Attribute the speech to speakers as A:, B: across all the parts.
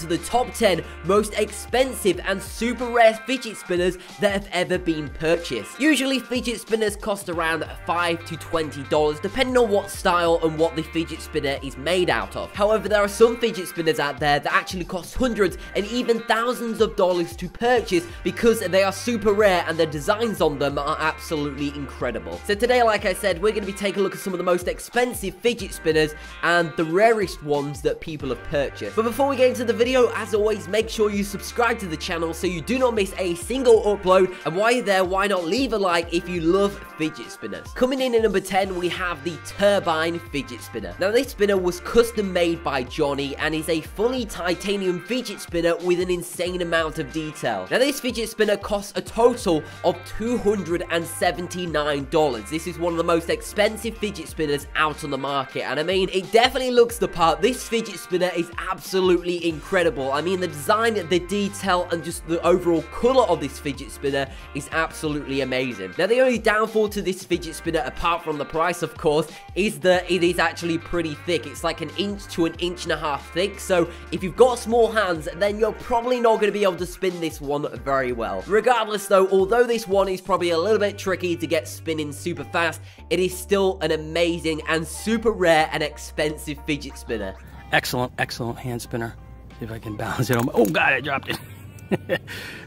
A: to the top 10 most expensive and super rare fidget spinners that have ever been purchased. Usually fidget spinners cost around $5 to $20 depending on what style and what the fidget spinner is made out of. However, there are some fidget spinners out there that actually cost hundreds and even thousands of dollars to purchase because they are super rare and the designs on them are absolutely incredible. So today, like I said, we're going to be taking a look at some of the most expensive fidget spinners and the rarest ones that people have purchased. But before we get into the video, as always, make sure you subscribe to the channel so you do not miss a single upload. And while you're there, why not leave a like if you love fidget spinners. Coming in at number 10, we have the Turbine Fidget Spinner. Now this spinner was custom made by Johnny and is a fully titanium fidget spinner with an insane amount of detail. Now this fidget spinner costs a total of $279. This is one of the most expensive fidget spinners out on the market, and I mean, it definitely looks the part. This fidget spinner is absolutely incredible. I mean, the design, the detail, and just the overall color of this fidget spinner is absolutely amazing. Now the only downfall to this fidget spinner, apart from the price of course, is that it is actually pretty thick. It's like 1 inch to 1.5 inches thick, so if you've got small hands, then you're probably not going to be able to spin this one very well. Regardless though, although this one is probably a little bit tricky to get spinning super fast, it is still an amazing and super rare and expensive fidget spinner.
B: Excellent hand spinner. See if I can balance it on my... Oh god, I dropped it.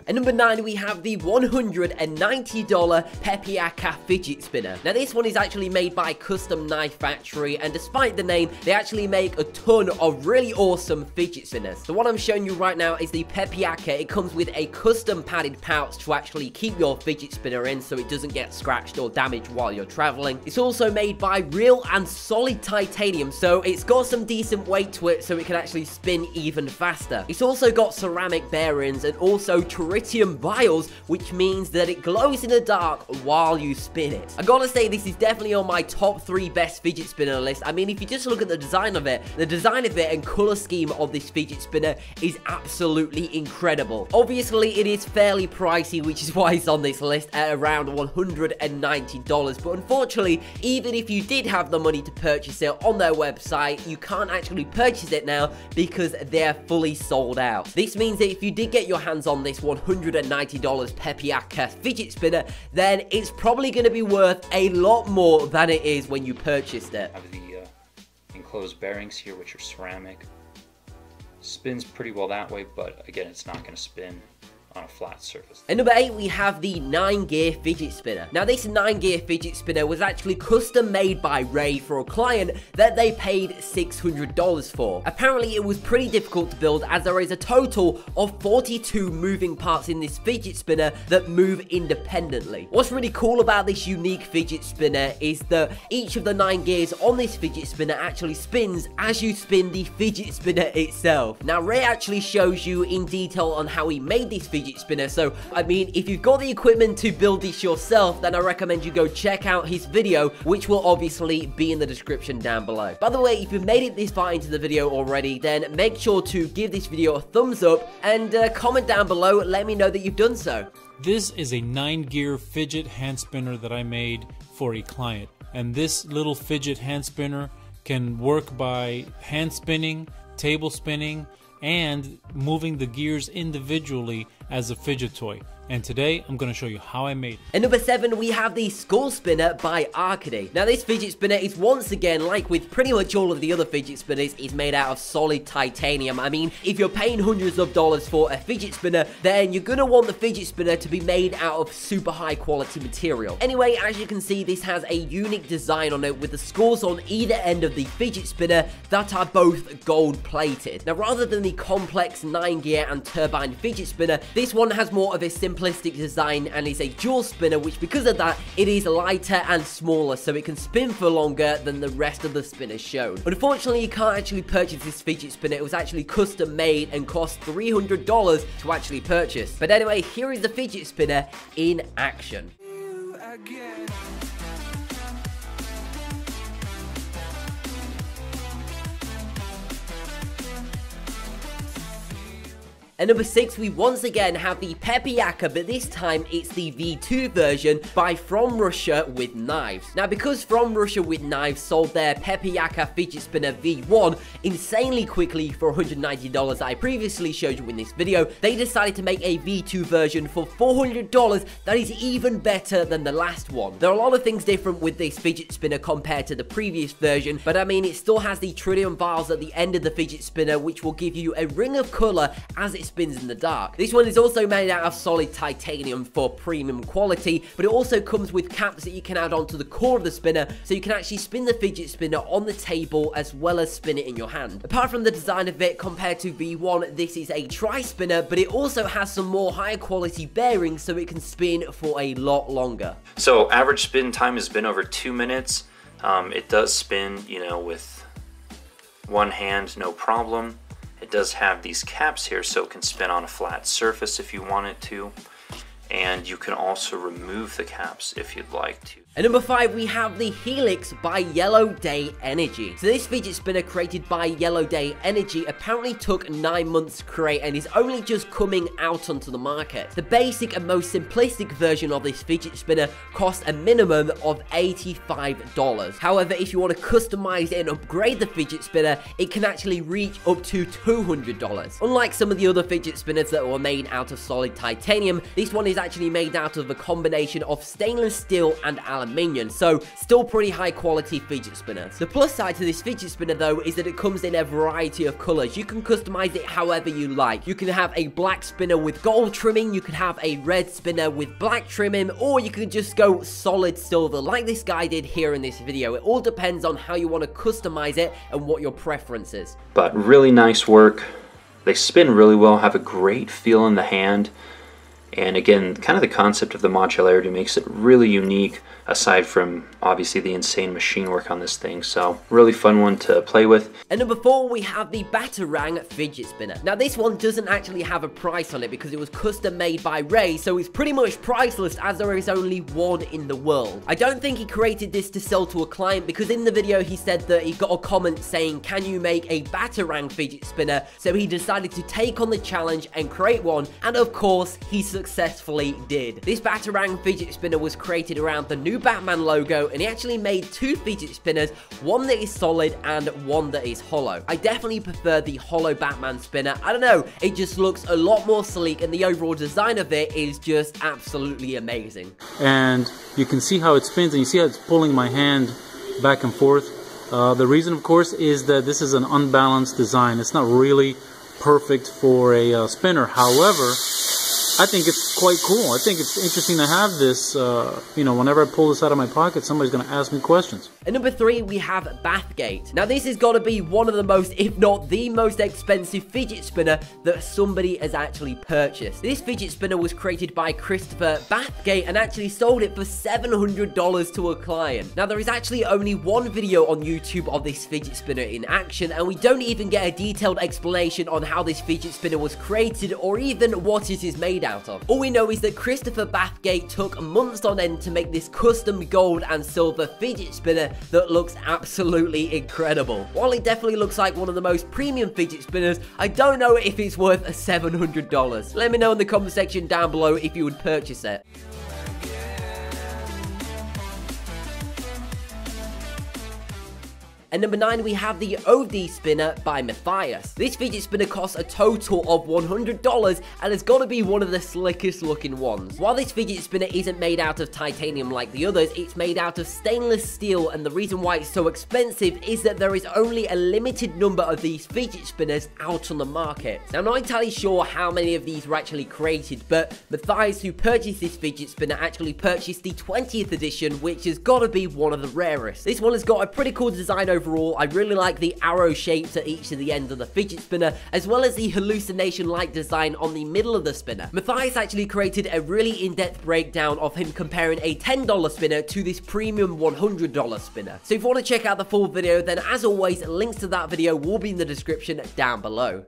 A: At number 9, we have the $190 Pepiaka Fidget Spinner. Now this one is actually made by Custom Knife Factory, and despite the name, they actually make a ton of really awesome fidget spinners. The one I'm showing you right now is the Pepiaka. It comes with a custom padded pouch to actually keep your fidget spinner in so it doesn't get scratched or damaged while you're traveling. It's also made by real and solid titanium, so it's got some decent weight to it so it can actually spin even faster. It's also got ceramic bearings and also tritium vials, which means that it glows in the dark while you spin it. I gotta say, this is definitely on my top 3 best fidget spinner list. I mean, if you just look at the design of it and color scheme of this fidget spinner is absolutely incredible. Obviously, it is fairly pricey, which is why it's on this list at around $190. But unfortunately, even if you did have the money to purchase it on their website, you can't actually purchase it now because they're fully sold out. This means that if you did get your hands on this $190 Pepiaka fidget spinner, then it's probably going to be worth a lot more than it is when you purchased it.
C: I have the enclosed bearings here, which are ceramic. Spins pretty well that way, but again, it's not going to spin on a flat surface.
A: At number 8, we have the 9-gear fidget spinner. Now this 9-gear fidget spinner was actually custom made by Ray for a client that they paid $600 for. Apparently it was pretty difficult to build as there is a total of 42 moving parts in this fidget spinner that move independently. What's really cool about this unique fidget spinner is that each of the 9 gears on this fidget spinner actually spins as you spin the fidget spinner itself. Now Ray actually shows you in detail on how he made this fidget spinner, so I mean, if you've got the equipment to build this yourself, then I recommend you go check out his video, which will obviously be in the description down below. By the way, if you've made it this far into the video already, then make sure to give this video a thumbs up and comment down below, let me know that you've done so.
D: This is a 9-gear fidget hand spinner that I made for a client, and this little fidget hand spinner can work by hand spinning, table spinning, and moving the gears individually as a fidget toy. And today, I'm going to show you how I made it.
A: At number 7, we have the Skull Spinner by Arcady. Now, this fidget spinner is once again, like with pretty much all of the other fidget spinners, is made out of solid titanium. I mean, if you're paying hundreds of dollars for a fidget spinner, then you're going to want the fidget spinner to be made out of super high quality material. Anyway, as you can see, this has a unique design on it with the skulls on either end of the fidget spinner that are both gold plated. Now, rather than the complex 9-gear and turbine fidget spinner, this one has more of a simplistic design and is a dual spinner, which because of that, it is lighter and smaller, so it can spin for longer than the rest of the spinners shown. Unfortunately, you can't actually purchase this fidget spinner. It was actually custom made and cost $300 to actually purchase. But anyway, here is the fidget spinner in action. At number 6, we once again have the Pepiaka, but this time it's the V2 version by From Russia with Knives. Now, because From Russia with Knives sold their Pepiaka fidget spinner V1 insanely quickly for $190 that I previously showed you in this video, they decided to make a V2 version for $400 that is even better than the last one. There are a lot of things different with this fidget spinner compared to the previous version, but I mean, it still has the tritium vials at the end of the fidget spinner, which will give you a ring of color as it spins in the dark. This one is also made out of solid titanium for premium quality, but it also comes with caps that you can add onto the core of the spinner, so you can actually spin the fidget spinner on the table as well as spin it in your hand. Apart from the design of it, compared to V1, this is a tri-spinner, but it also has some more higher quality bearings so it can spin for a lot longer.
C: So average spin time has been over 2 minutes. It does spin, you know, with one hand, no problem. It does have these caps here so it can spin on a flat surface if you want it to. And you can also remove the caps if you'd like to.
A: At number 5, we have the Helix by Yellow Day Energy. So this fidget spinner created by Yellow Day Energy apparently took 9 months to create and is only just coming out onto the market. The basic and most simplistic version of this fidget spinner costs a minimum of $85. However, if you want to customize it and upgrade the fidget spinner, it can actually reach up to $200. Unlike some of the other fidget spinners that were made out of solid titanium, this one is actually made out of a combination of stainless steel and aluminium, so still pretty high quality fidget spinners. The plus side to this fidget spinner though is that it comes in a variety of colors. You can customize it however you like. You can have a black spinner with gold trimming, you can have a red spinner with black trimming, or you can just go solid silver like this guy did here in this video. It all depends on how you want to customize it and what your preference is.
C: But really nice work. They spin really well, have a great feel in the hand. And again, kind of the concept of the modularity makes it really unique, aside from obviously the insane machine work on this thing. So really fun one to play with.
A: At number 4, we have the Batarang fidget spinner. Now this one doesn't actually have a price on it because it was custom made by Ray, so it's pretty much priceless as there is only one in the world. I don't think he created this to sell to a client, because in the video he said that he got a comment saying, can you make a Batarang fidget spinner? So he decided to take on the challenge and create one, and of course he successfully did. This Batarang fidget spinner was created around the new Batman logo, and he actually made 2 fidget spinners, one that is solid and one that is hollow. I definitely prefer the hollow Batman spinner. I don't know, it just looks a lot more sleek, and the overall design of it is just absolutely amazing.
D: And you can see how it spins, and you see how it's pulling my hand back and forth. The reason, of course, is that this is an unbalanced design. It's not really perfect for a spinner. However, I think it's quite cool. I think it's interesting to have this, you know, whenever I pull this out of my pocket, somebody's going to ask me questions.
A: At number 3, we have Bathgate. Now this has got to be one of the most, if not the most expensive fidget spinner that somebody has actually purchased. This fidget spinner was created by Christopher Bathgate and actually sold it for $700 to a client. Now there is actually only one video on YouTube of this fidget spinner in action, and we don't even get a detailed explanation on how this fidget spinner was created or even what it is made out of. All we know is that Christopher Bathgate took months on end to make this custom gold and silver fidget spinner that looks absolutely incredible. While it definitely looks like one of the most premium fidget spinners, I don't know if it's worth $700. Let me know in the comment section down below if you would purchase it. At number 9, we have the OD spinner by Matthias. This fidget spinner costs a total of $100 and has got to be one of the slickest looking ones. While this fidget spinner isn't made out of titanium like the others, it's made out of stainless steel, and the reason why it's so expensive is that there is only a limited number of these fidget spinners out on the market. Now, I'm not entirely sure how many of these were actually created, but Matthias, who purchased this fidget spinner, actually purchased the 20th edition, which has got to be one of the rarest. This one has got a pretty cool design overall. I really like the arrow shapes at each of the ends of the fidget spinner, as well as the hallucination-like design on the middle of the spinner. Matthias actually created a really in-depth breakdown of him comparing a $10 spinner to this premium $100 spinner. So if you want to check out the full video, then as always, links to that video will be in the description down below.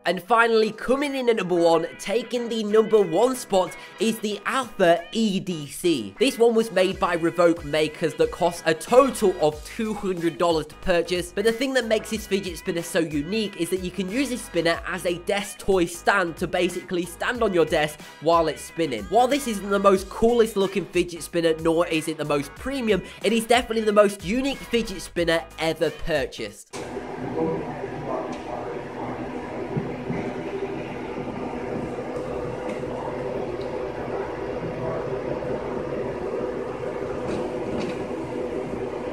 A: And finally, coming in at number 1, taking the number 1 spot, is the Alpha EDC. This one was made by Revoke makers that cost a total of $200 to purchase, but the thing that makes this fidget spinner so unique is that you can use this spinner as a desk toy stand to basically stand on your desk while it's spinning. While this isn't the most coolest looking fidget spinner, nor is it the most premium, it is definitely the most unique fidget spinner ever purchased.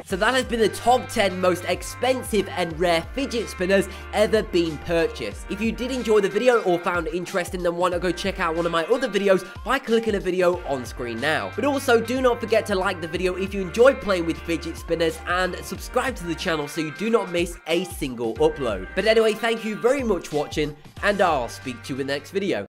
A: So that has been the top 10 most expensive and rare fidget spinners ever been purchased. If you did enjoy the video or found it interesting, then why not go check out one of my other videos by clicking a video on screen now. But also, do not forget to like the video if you enjoyed playing with fidget spinners, and subscribe to the channel so you do not miss a single upload. But anyway, thank you very much for watching, and I'll speak to you in the next video.